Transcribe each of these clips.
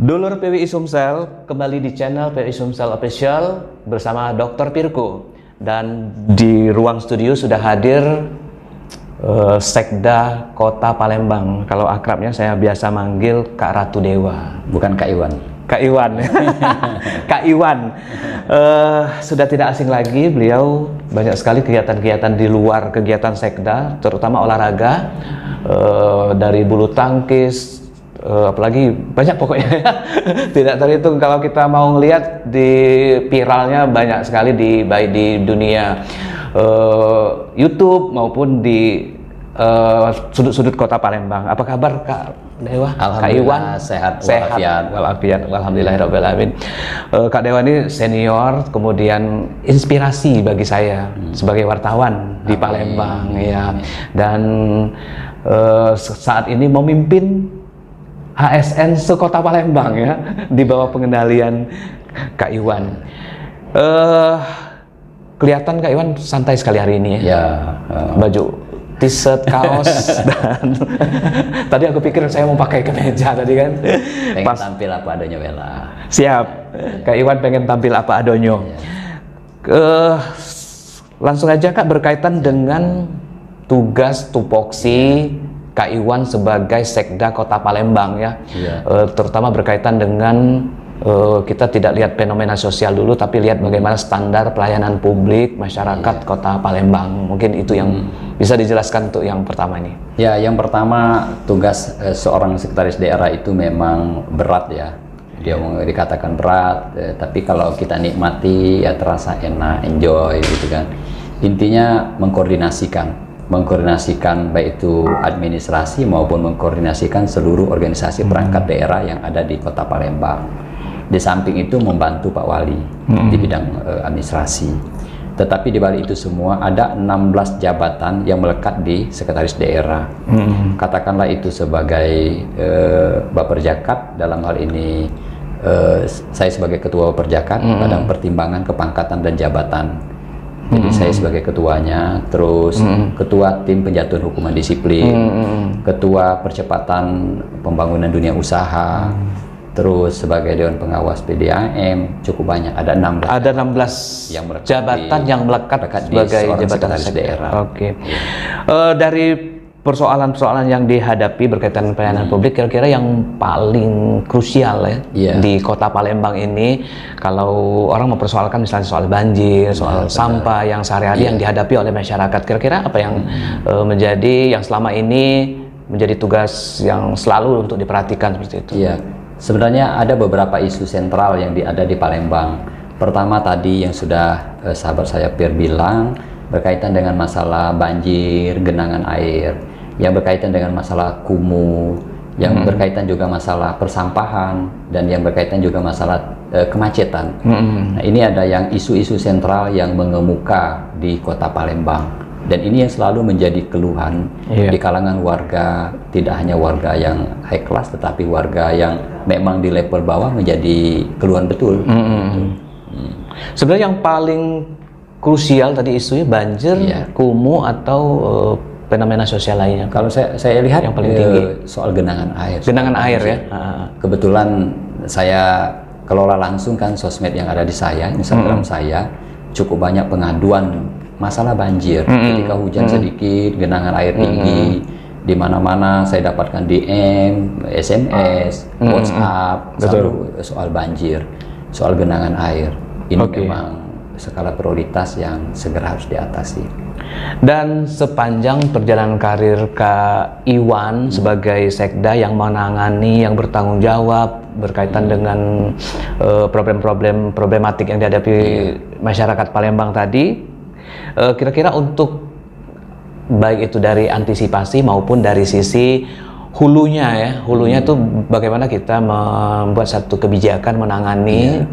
Dulur PWI Sumsel, kembali di channel PWI Sumsel Official bersama Dr. Pirko. Dan di ruang studio sudah hadir Sekda Kota Palembang. Kalau akrabnya saya biasa manggil Kak Ratu Dewa. Bukan Kak Iwan. Kak Iwan. Kak Iwan. Sudah tidak asing lagi, beliau banyak sekali kegiatan-kegiatan di luar kegiatan Sekda, terutama olahraga, dari bulu tangkis, apalagi banyak pokoknya. Tidak terhitung kalau kita mau lihat di viralnya banyak sekali baik di dunia YouTube maupun di sudut-sudut Kota Palembang. Apa kabar Kak Dewa? Kak Iwan sehat walafiat. Alhamdulillahirobbilalamin. Kak Dewa ini senior, kemudian inspirasi bagi saya sebagai wartawan di Palembang ya. Dan saat ini memimpin ASN sekota Palembang ya, di bawah pengendalian Kak Iwan. Kelihatan Kak Iwan santai sekali hari ini ya. Baju t-shirt, kaos, dan tadi aku pikir saya mau pakai kemeja tadi kan. Pengen tampil apa adanya Bella. Siap, Kak Iwan pengen tampil apa adonyo. Langsung aja Kak, berkaitan dengan tugas tupoksi Kak Iwan sebagai Sekda Kota Palembang ya. Terutama berkaitan dengan kita tidak lihat fenomena sosial dulu, tapi lihat bagaimana standar pelayanan publik masyarakat Kota Palembang. Mungkin itu yang bisa dijelaskan untuk yang pertama ini. Ya, yang pertama tugas seorang sekretaris daerah itu memang berat ya. Dia dikatakan berat, tapi kalau kita nikmati ya terasa enak, enjoy gitu kan. Intinya mengkoordinasikan baik itu administrasi maupun mengkoordinasikan seluruh organisasi perangkat daerah yang ada di Kota Palembang. Di samping itu membantu Pak Wali di bidang administrasi. Tetapi di balik itu semua ada 16 jabatan yang melekat di sekretaris daerah. Katakanlah itu sebagai Baperjakat, dalam hal ini saya sebagai ketua Baperjakat, Badan Pertimbangan Kepangkatan dan Jabatan. Jadi saya sebagai ketuanya, terus ketua tim penjatuhan hukuman disiplin, ketua percepatan pembangunan dunia usaha, terus sebagai Dewan Pengawas PDAM, cukup banyak, ada 16. Ada 16 yang melekat jabatan yang melekat sebagai jabatan daerah. Oke. Dari persoalan-persoalan yang dihadapi berkaitan pelayanan publik, kira-kira yang paling krusial ya di Kota Palembang ini, kalau orang mempersoalkan misalnya soal banjir, soal sampah yang sehari-hari yang dihadapi oleh masyarakat, kira-kira apa yang menjadi yang selama ini menjadi tugas yang selalu untuk diperhatikan seperti itu? Iya, sebenarnya ada beberapa isu sentral yang ada di Palembang. Pertama tadi yang sudah sahabat saya Pierre bilang, berkaitan dengan masalah banjir, genangan air, yang berkaitan dengan masalah kumuh, yang berkaitan juga masalah persampahan, dan yang berkaitan juga masalah kemacetan. Nah, ini ada yang isu-isu sentral yang mengemuka di Kota Palembang, dan ini yang selalu menjadi keluhan di kalangan warga, tidak hanya warga yang high class, tetapi warga yang memang di level bawah menjadi keluhan betul. Sebenarnya yang paling krusial tadi isunya banjir, kumuh, atau fenomena sosial lainnya? Kalau saya lihat yang paling tinggi soal genangan air. Genangan air ya. Kebetulan saya kelola langsung kan sosmed yang ada di saya, Instagram saya, cukup banyak pengaduan masalah banjir. Ketika hujan sedikit, genangan air tinggi, di mana-mana saya dapatkan DM, SMS, WhatsApp, selalu soal banjir, soal genangan air. Ini memang skala prioritas yang segera harus diatasi. Dan sepanjang perjalanan karir Kak Iwan sebagai Sekda yang menangani, yang bertanggung jawab berkaitan dengan problematik yang dihadapi masyarakat Palembang tadi, kira-kira untuk baik itu dari antisipasi maupun dari sisi hulunya ya, hulunya itu bagaimana kita membuat satu kebijakan menangani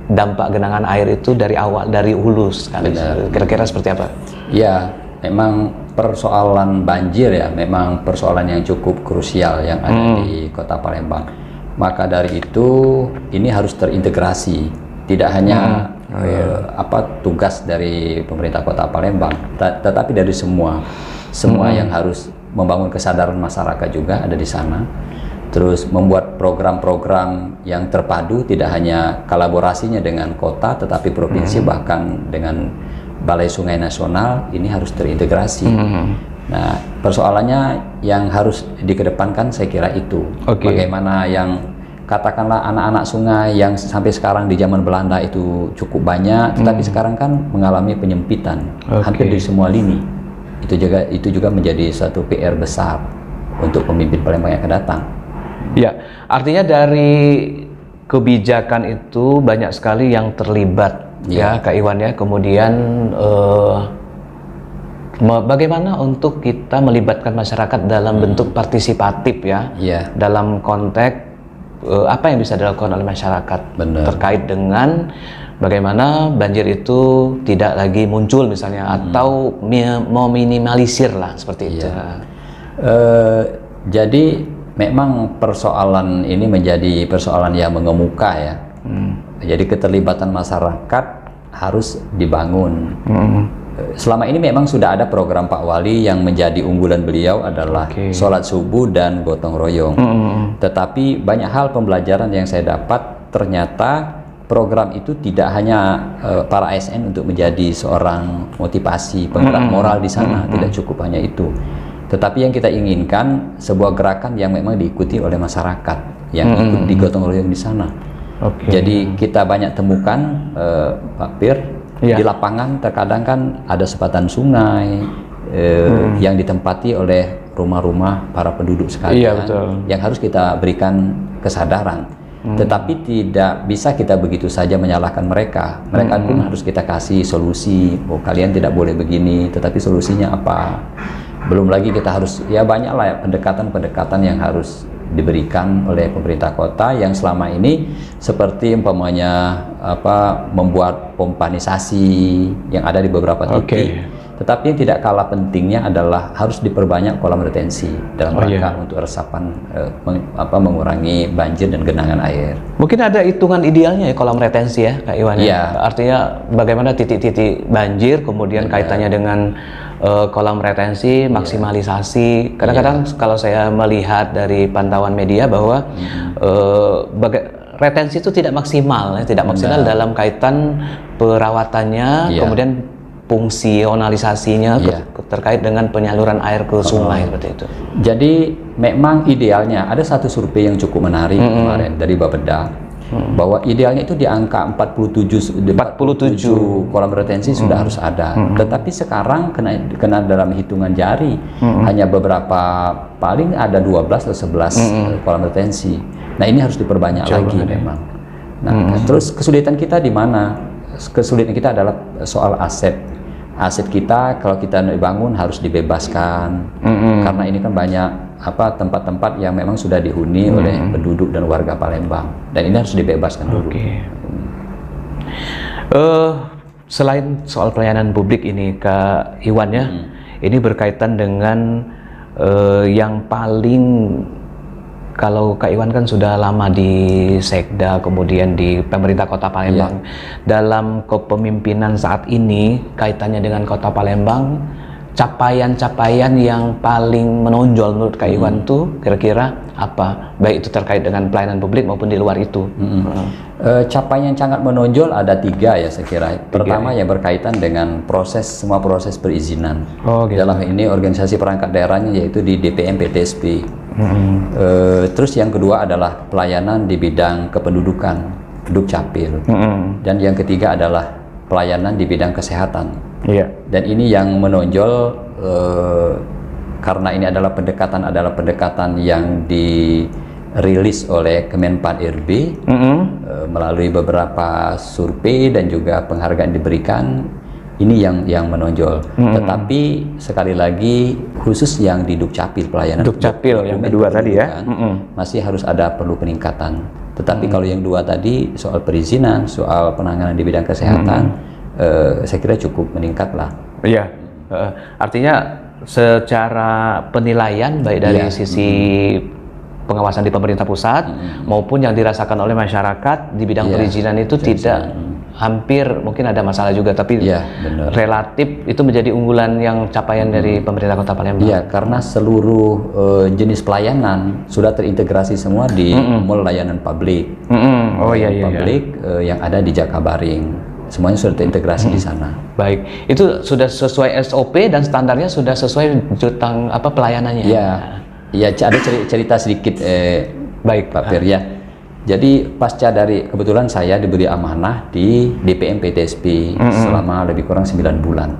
dampak genangan air itu dari awal, dari hulu sekali. Kira-kira seperti apa? Ya, memang persoalan banjir ya, memang persoalan yang cukup krusial yang ada di Kota Palembang. Maka dari itu ini harus terintegrasi, tidak hanya tugas dari pemerintah Kota Palembang, tetapi dari semua yang harus membangun kesadaran masyarakat juga ada di sana. terus membuat program-program yang terpadu, tidak hanya kolaborasinya dengan kota tetapi provinsi bahkan dengan Balai Sungai Nasional ini harus terintegrasi. Nah, persoalannya yang harus dikedepankan saya kira itu. Bagaimana yang katakanlah anak-anak sungai yang sampai sekarang di zaman Belanda itu cukup banyak, tetapi sekarang kan mengalami penyempitan hampir di semua lini. Itu juga menjadi satu PR besar untuk pemimpin Palembang yang akan datang. Ya, artinya dari kebijakan itu banyak sekali yang terlibat ya Kak Iwan ya. Kemudian bagaimana untuk kita melibatkan masyarakat dalam bentuk partisipatif ya, dalam konteks apa yang bisa dilakukan oleh masyarakat terkait dengan bagaimana banjir itu tidak lagi muncul misalnya, atau meminimalisir lah seperti itu. Jadi memang persoalan ini menjadi persoalan yang mengemuka ya. Jadi keterlibatan masyarakat harus dibangun. Selama ini memang sudah ada program Pak Wali yang menjadi unggulan beliau adalah sholat subuh dan gotong royong. Tetapi banyak hal pembelajaran yang saya dapat, ternyata program itu tidak hanya para ASN untuk menjadi seorang motivasi penggerak moral di sana, tidak cukup hanya itu. Tetapi yang kita inginkan sebuah gerakan yang memang diikuti oleh masyarakat yang ikut di gotong royong di sana. Jadi kita banyak temukan Pak Pir di lapangan, terkadang kan ada sepatan sungai yang ditempati oleh rumah-rumah para penduduk sekalian yang harus kita berikan kesadaran. Tetapi tidak bisa kita begitu saja menyalahkan mereka. Mereka pun harus kita kasih solusi. Oh, kalian tidak boleh begini, tetapi solusinya apa? Belum lagi kita harus, ya banyak lah ya pendekatan-pendekatan yang harus diberikan oleh pemerintah kota yang selama ini seperti umpamanya membuat pompanisasi yang ada di beberapa titik. Tetapi yang tidak kalah pentingnya adalah harus diperbanyak kolam retensi dalam rangka untuk resapan, mengurangi banjir dan genangan air. Mungkin ada hitungan idealnya ya kolam retensi ya Kak Iwan ya. Artinya bagaimana titik-titik banjir, kemudian kaitannya dengan kolam retensi, maksimalisasi. Kadang-kadang kalau saya melihat dari pantauan media bahwa retensi itu tidak maksimal, tidak maksimal dalam kaitan perawatannya, kemudian fungsionalisasinya terkait dengan penyaluran air ke sungai seperti itu. Jadi memang idealnya ada satu survei yang cukup menarik kemarin dari Bapeda, bahwa idealnya itu di angka 47 kolam retensi sudah harus ada. Tetapi sekarang kena dalam hitungan jari hanya beberapa, paling ada 12 atau 11 kolam retensi. Nah, ini harus diperbanyak lagi memang. Nah, terus kesulitan kita di mana? Kesulitan kita adalah soal aset. Aset kita kalau kita bangun harus dibebaskan, karena ini kan banyak tempat-tempat yang memang sudah dihuni oleh penduduk dan warga Palembang, dan ini harus dibebaskan dulu. Selain soal pelayanan publik ini Kak Iwan ya, ini berkaitan dengan yang paling, kalau Kak Iwan kan sudah lama di Sekda, kemudian di pemerintah Kota Palembang. Dalam kepemimpinan saat ini, kaitannya dengan Kota Palembang, capaian-capaian yang paling menonjol menurut Kak Iwan tuh kira-kira apa? Baik itu terkait dengan pelayanan publik maupun di luar itu. Capaian yang sangat menonjol ada 3 ya saya kira. Pertama yang berkaitan dengan semua proses perizinan. Dalam ini organisasi perangkat daerahnya yaitu di DPM PTSP. Terus yang kedua adalah pelayanan di bidang kependudukan, Dukcapil. Dan yang ketiga adalah pelayanan di bidang kesehatan. Dan ini yang menonjol karena ini adalah pendekatan yang dirilis oleh Kemenpan RB melalui beberapa survei dan juga penghargaan diberikan. Ini yang menonjol. Tetapi sekali lagi khusus yang di Dukcapil, pelayanan Dukcapil yang kedua tadi ya, masih harus perlu peningkatan. Tetapi kalau yang 2 tadi soal perizinan, soal penanganan di bidang kesehatan, saya kira cukup meningkat lah. Iya, artinya secara penilaian baik dari sisi pengawasan di pemerintah pusat maupun yang dirasakan oleh masyarakat di bidang perizinan itu tidak hampir mungkin ada masalah juga, tapi Iya, benar. relatif itu menjadi unggulan yang capaian dari pemerintah Kota Palembang. Iya, karena seluruh jenis pelayanan sudah terintegrasi semua di mall layanan publik. Oh iya. Publik yang ada di Jakabaring, semuanya sudah terintegrasi di sana. Baik, itu sudah sesuai SOP dan standarnya sudah sesuai tentang apa pelayanannya. Iya, ada cerita sedikit Baik, Pak Fir ya. Jadi pasca dari kebetulan saya diberi amanah di DPM PTSP selama lebih kurang 9 bulan.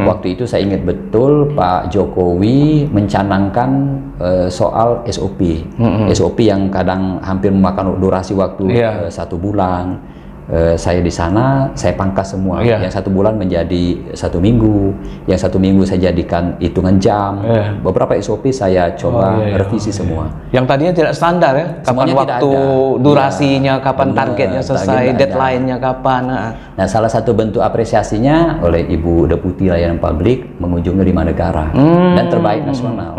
Waktu itu saya ingat betul Pak Jokowi mencanangkan soal SOP. SOP yang kadang hampir memakan durasi waktu 1 bulan. Saya di sana, saya pangkas semua. Yang 1 bulan menjadi 1 minggu, yang 1 minggu saya jadikan hitungan jam. Beberapa SOP saya coba revisi semua. Yang tadinya tidak standar ya, kapan Semuanya waktu durasinya, kapan targetnya selesai, deadline-nya kapan. Nah, salah satu bentuk apresiasinya oleh Ibu Deputi Layanan Publik mengunjungi 5 negara dan terbaik nasional,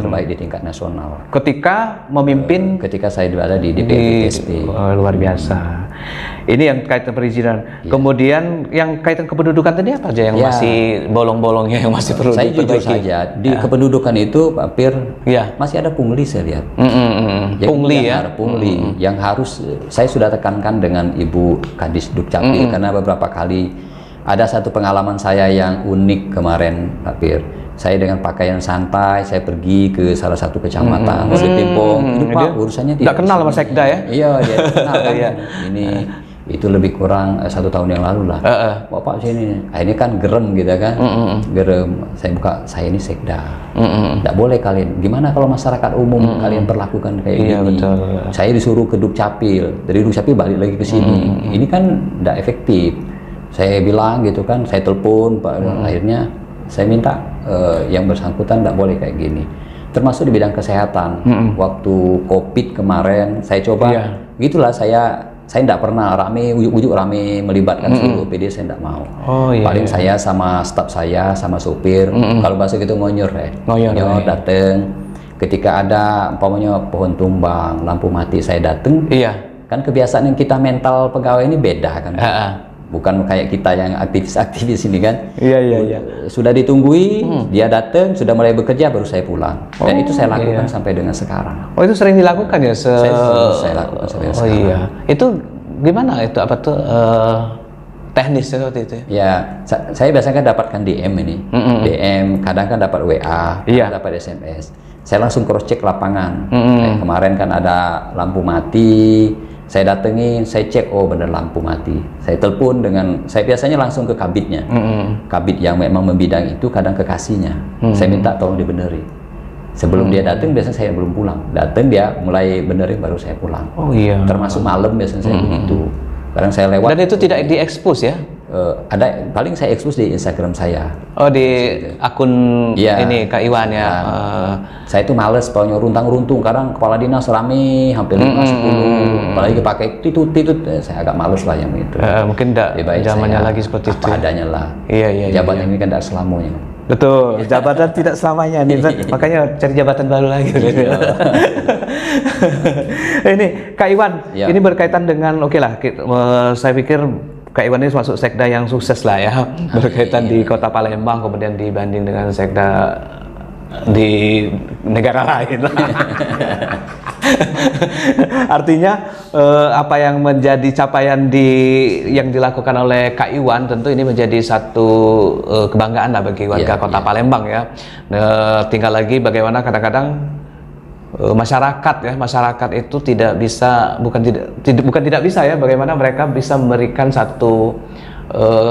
terbaik di tingkat nasional. Ketika memimpin, ketika saya berada di DPM PTSP. Luar biasa. Ini yang kaitan perizinan. Kemudian yang kaitan kependudukan tadi apa aja yang masih bolong-bolongnya yang masih perlu Saya jujur diperbaiki? saja di kependudukan itu Pak Pir masih ada pungli saya lihat. Pungli ya. Pungli yang harus saya sudah tekankan dengan Ibu Kadis Dukcapil karena beberapa kali ada satu pengalaman saya yang unik kemarin Pak Pir. Saya dengan pakaian santai, saya pergi ke salah satu kecamatan, Pimpong. Ini Pak, urusannya tidak kenal sama sekda ya? Iya, dia kenal kan. Ini itu lebih kurang 1 tahun yang lalu lah. Bapak sini, ini kan gerem gitu kan, gerem. Saya buka, saya ini sekda. Tidak boleh kalian. Gimana kalau masyarakat umum kalian perlakukan kayak gini? Betul. Saya disuruh ke Dukcapil, dari Dukcapil balik lagi ke sini. Ini kan tidak efektif. Saya bilang gitu kan, saya telepon Pak, akhirnya saya minta yang bersangkutan tidak boleh kayak gini. Termasuk di bidang kesehatan. Waktu COVID kemarin, saya coba, gitulah saya tidak pernah rame, ujuk-ujuk rame melibatkan seluruh OPD, saya tidak mau. Paling saya sama staf saya, sama sopir, kalau bahasa gitu ngonyor dateng. Ketika ada umpamanya pohon tumbang, lampu mati, saya dateng. Kan kebiasaan yang kita mental pegawai ini beda kan. Bukan kayak kita yang aktivis-aktivis ini kan. Sudah ditunggui, dia datang, sudah mulai bekerja, baru saya pulang. Dan itu saya lakukan sampai dengan sekarang. Oh, itu sering dilakukan ya? Saya lakukan sampai sekarang. Itu gimana itu apa tuh teknisnya seperti itu? Ya, saya biasanya dapatkan DM ini. DM, kadang kan dapat WA, dapat SMS. Saya langsung cross check lapangan. Kayak kemarin kan ada lampu mati. Saya datengin, saya cek, oh benar lampu mati. Saya telepon dengan, saya biasanya langsung ke kabitnya. Kabit yang memang membidang itu kadang kekasihnya. Saya minta tolong dibeneri. Sebelum dia datang, biasanya saya belum pulang. Datang dia mulai benerin, baru saya pulang. Termasuk malam biasanya saya begitu. Kadang saya lewat. Dan itu tidak diekspos ya? Ada, paling saya ekspos di Instagram saya. Oh, di akun ini Kak Iwan ya. Saya itu males pokoknya runtang-runtung, kadang kepala dinas rame hampir 5-10, apalagi pakai titut, saya agak males lah yang itu. Mungkin tidak zamannya lagi seperti itu. Apa adanya lah. Jabatan ini kan tidak selamanya. Betul, jabatan tidak selamanya nih, makanya cari jabatan baru lagi. Ini Kak Iwan, ini berkaitan dengan saya pikir Kak Iwan ini masuk sekda yang sukses lah ya, berkaitan di Kota Palembang, kemudian dibanding dengan sekda di negara lain lah. Artinya apa yang menjadi capaian yang dilakukan oleh Kak Iwan tentu ini menjadi satu kebanggaan lah bagi warga Kota Palembang ya. Tinggal lagi bagaimana kadang-kadang masyarakat itu tidak bisa, bukan tidak bisa ya, bagaimana mereka bisa memberikan satu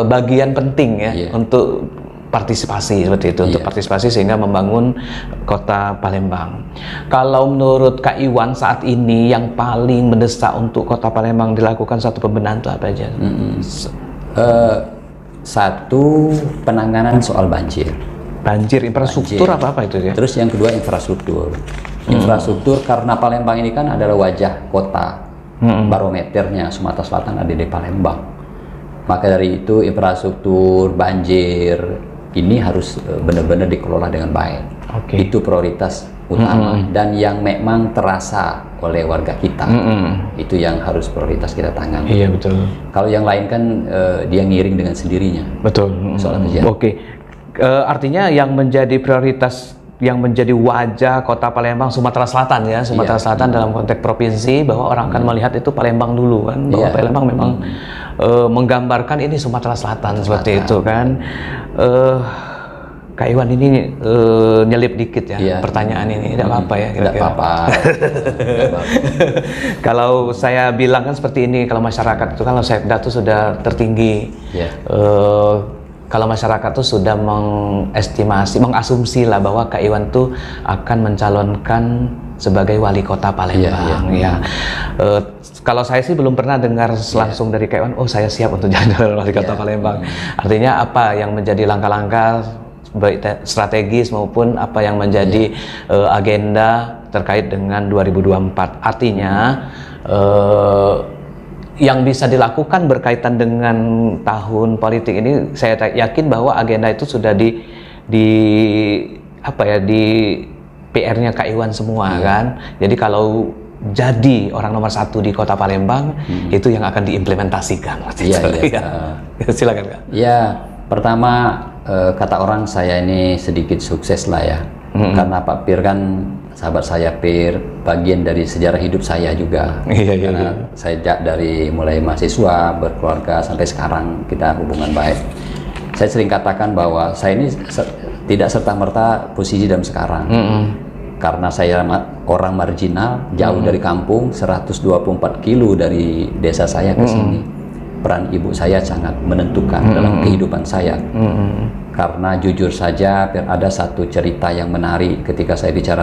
bagian penting ya untuk partisipasi seperti itu, untuk partisipasi sehingga membangun Kota Palembang. Kalau menurut Kak Iwan saat ini yang paling mendesak untuk Kota Palembang dilakukan satu pembenahan itu apa aja? Satu, penanganan soal banjir. Infrastruktur apa itu ya? Terus yang kedua infrastruktur. Infrastruktur karena Palembang ini kan adalah wajah kota, barometernya Sumatera Selatan ada di Palembang. Maka dari itu infrastruktur banjir ini harus benar-benar dikelola dengan baik. Itu prioritas utama dan yang memang terasa oleh warga kita. Itu yang harus prioritas kita tangani. Iya, betul. Kalau yang lain kan dia ngiring dengan sendirinya. Betul. Soal kejadian. Oke. Artinya yang menjadi prioritas, yang menjadi wajah Kota Palembang, Sumatera Selatan ya, Sumatera Selatan dalam konteks provinsi, bahwa orang akan melihat itu Palembang dulu kan, bahwa Palembang memang menggambarkan ini Sumatera Selatan seperti itu kan. Kak Iwan ini nyelip dikit ya pertanyaan ini, tidak apa-apa ya kira-kira. Tidak apa-apa. Kalau saya bilang kan seperti ini, kalau masyarakat itu kan, kalau Sekda itu sudah tertinggi. Kalau masyarakat tuh sudah mengestimasi, mengasumsi lah bahwa Kak Iwan tuh akan mencalonkan sebagai wali kota Palembang. Kalau saya sih belum pernah dengar langsung dari Kak Iwan, oh saya siap untuk jadi wali kota Palembang. Artinya apa yang menjadi langkah-langkah baik strategis maupun apa yang menjadi agenda terkait dengan 2024. Artinya yang bisa dilakukan berkaitan dengan tahun politik ini, saya yakin bahwa agenda itu sudah di PR-nya Kak Iwan semua kan. Jadi kalau jadi orang nomor 1 di Kota Palembang, itu yang akan diimplementasikan. Silakan Kak. Ya, pertama kata orang saya ini sedikit sukses lah ya. Karena Pak Pir kan sahabat saya, Pir bagian dari sejarah hidup saya juga. Karena saya dari mulai mahasiswa, berkeluarga sampai sekarang kita hubungan baik. Saya sering katakan bahwa saya ini tidak serta-merta posisi dalam sekarang. Karena saya orang marginal, jauh dari kampung, 124 kilo dari desa saya ke sini. Peran ibu saya sangat menentukan dalam kehidupan saya. Karena jujur saja ada satu cerita yang menarik ketika saya bicara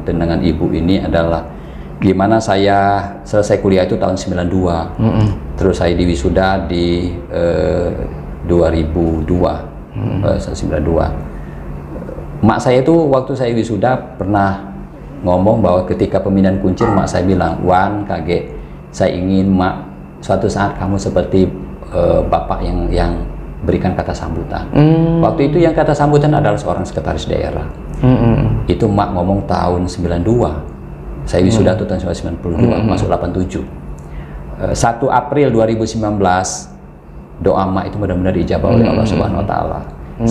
dengan ibu ini adalah gimana saya selesai kuliah itu tahun 92. Terus saya diwisuda di 2002. 92. Mak saya itu waktu saya wisuda pernah ngomong bahwa ketika pemilihan kuncir, mak saya bilang, "Wan, Kage, saya ingin mak suatu saat kamu seperti bapak yang berikan kata sambutan." Waktu itu yang kata sambutan adalah seorang sekretaris daerah. Itu mak ngomong tahun 92. Saya wisuda itu tahun 92, masuk 87. 1 April 2019, doa mak itu benar-benar dijabah oleh Allah Subhanahu wa taala.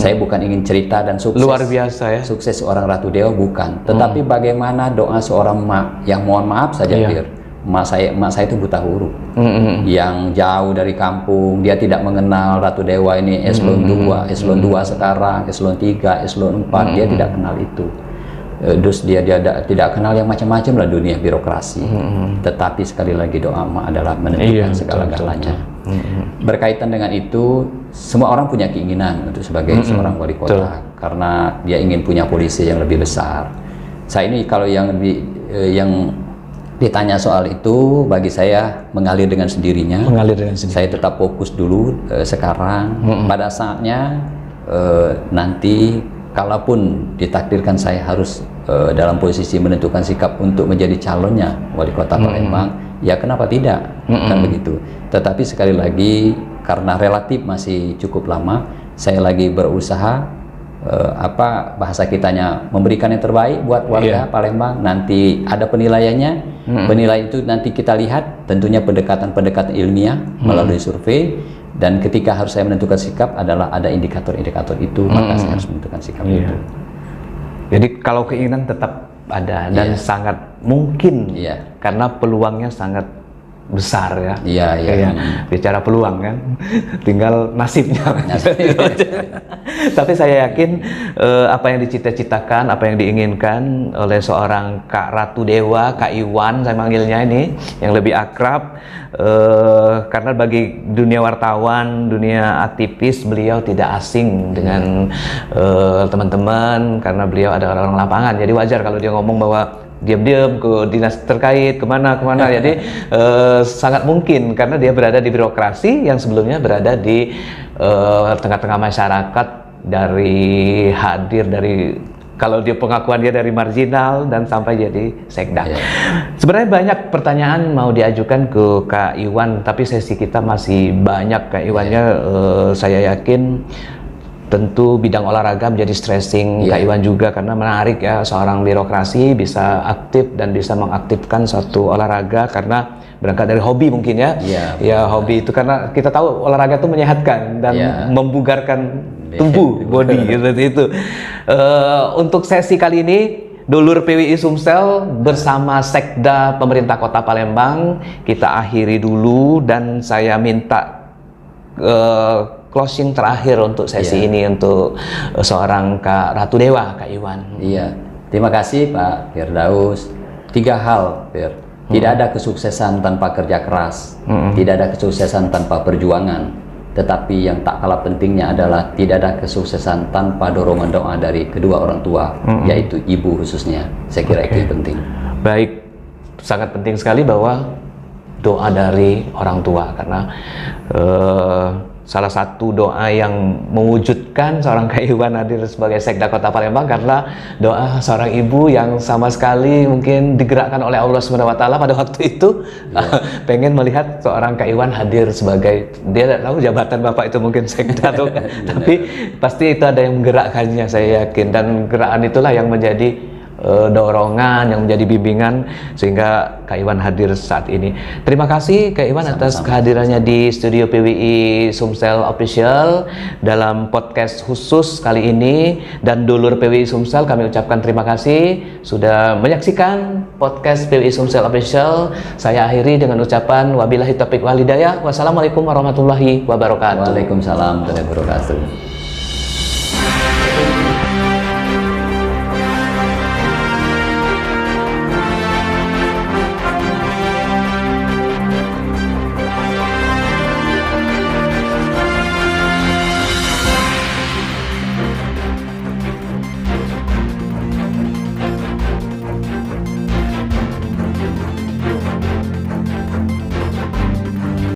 Saya bukan ingin cerita dan sukses luar biasa ya, sukses seorang Ratu Dewa, bukan, tetapi bagaimana doa seorang mak yang, mohon maaf saja Pir, mak saya itu buta huruf, yang jauh dari kampung, dia tidak mengenal Ratu Dewa ini eselon 2, eselon 2 sekarang, eselon 3, eselon 4, dia tidak kenal itu. Terus dia tidak kenal yang macam-macam lah dunia birokrasi. Tetapi sekali lagi doa mak adalah menentukan segala-galanya. Berkaitan dengan itu, semua orang punya keinginan untuk sebagai seorang wali kota, karena dia ingin punya polisi yang lebih besar. Saya ini kalau yang ditanya soal itu, bagi saya mengalir dengan sendirinya. Saya tetap fokus dulu sekarang. Pada saatnya nanti, kalaupun ditakdirkan saya harus dalam posisi menentukan sikap untuk menjadi calonnya wali kota Palembang, ya kenapa tidak, kan begitu. Tetapi sekali lagi, karena relatif masih cukup lama, saya lagi berusaha bahasa kitanya memberikan yang terbaik buat warga Palembang. Nanti ada penilaiannya, penilaian itu nanti kita lihat, tentunya pendekatan ilmiah melalui survei. Dan ketika harus saya menentukan sikap adalah ada indikator-indikator itu, maka saya harus menentukan sikap itu. Jadi kalau keinginan tetap ada dan sangat mungkin, karena peluangnya sangat besar ya. Bicara peluang kan, tinggal nasibnya. Tapi saya yakin apa yang dicita-citakan, apa yang diinginkan oleh seorang Kak Ratu Dewa, Kak Iwan saya manggilnya ini, yang lebih akrab, karena bagi dunia wartawan, dunia aktivis, beliau tidak asing dengan teman-teman, karena beliau ada orang lapangan. Jadi wajar kalau dia ngomong bahwa diam-diam ke dinas terkait, kemana. Jadi sangat mungkin karena dia berada di birokrasi yang sebelumnya berada di tengah-tengah masyarakat, dari kalau dia pengakuan dia dari marginal dan sampai jadi sekda. Sebenarnya banyak pertanyaan mau diajukan ke Kak Iwan, tapi sesi kita masih banyak Kak Iwannya. Saya yakin tentu bidang olahraga menjadi stressing Kak Iwan juga, karena menarik ya seorang birokrasi bisa aktif dan bisa mengaktifkan suatu olahraga karena berangkat dari hobi mungkin ya. Ya hobi itu karena kita tahu olahraga itu menyehatkan dan membugarkan tubuh, body seperti itu. Untuk sesi kali ini Dulur PWI Sumsel bersama Sekda Pemerintah Kota Palembang kita akhiri dulu, dan saya minta closing terakhir untuk sesi ini untuk seorang Kak Ratu Dewa, Kak Iwan. Iya, terima kasih Pak Firdaus. 3 hal, Fir. Tidak ada kesuksesan tanpa kerja keras, tidak ada kesuksesan tanpa perjuangan, tetapi yang tak kalah pentingnya adalah tidak ada kesuksesan tanpa dorongan doa dari kedua orang tua, yaitu ibu khususnya. Saya kira itu yang penting. Baik, sangat penting sekali bahwa doa dari orang tua, karena salah satu doa yang mewujudkan seorang Kak Iwan hadir sebagai Sekda Kota Palembang karena doa seorang ibu yang sama sekali mungkin digerakkan oleh Allah SWT pada waktu itu pengen melihat seorang Kak Iwan hadir sebagai, dia tidak tahu jabatan Bapak itu mungkin Sekda tuh, tapi pasti itu ada yang menggerakkannya, saya yakin, dan gerakan itulah yang menjadi dorongan, yang menjadi bimbingan sehingga Kak Iwan hadir saat ini. Terima kasih Kak Iwan atas kehadirannya di studio PWI Sumsel Official dalam podcast khusus kali ini, dan dulur PWI Sumsel kami ucapkan terima kasih sudah menyaksikan podcast PWI Sumsel Official. Saya akhiri dengan ucapan wabillahi taufiq wal hidayah. Wassalamualaikum warahmatullahi wabarakatuh. Waalaikumsalam warahmatullahi wabarakatuh.